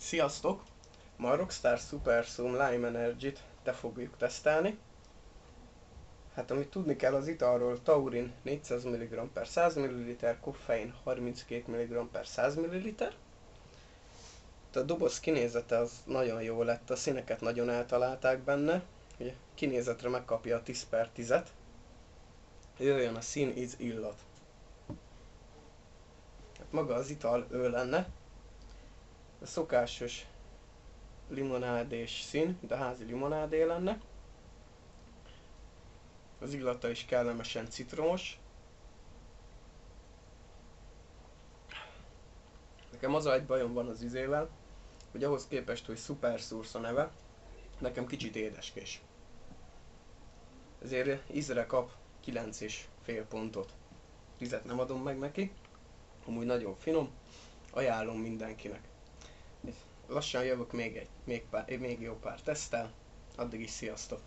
Sziasztok! Ma a Rockstar Super Zoom Lime Energy-t fogjuk tesztelni. Hát amit tudni kell az italról, taurin 400 mg per 100 ml, koffein 32 mg per 100 ml. A doboz kinézete az nagyon jó lett, a színeket nagyon eltalálták benne. Ugye kinézetre megkapja a 10/10-et. Jöjjön a szín, íz, illat. Hát maga az ital ő lenne. A szokásos limonádés szín, de házi limonádé lenne. Az illata is kellemesen citromos. Nekem az egy bajom van az ízével, hogy ahhoz képest, hogy Super Source a neve, nekem kicsit édeskés. Ezért ízre kap 9,5 pontot. 10-et nem adom meg neki, amúgy nagyon finom, ajánlom mindenkinek. Lassan jövök még jó pár teszttel, addig is sziasztok!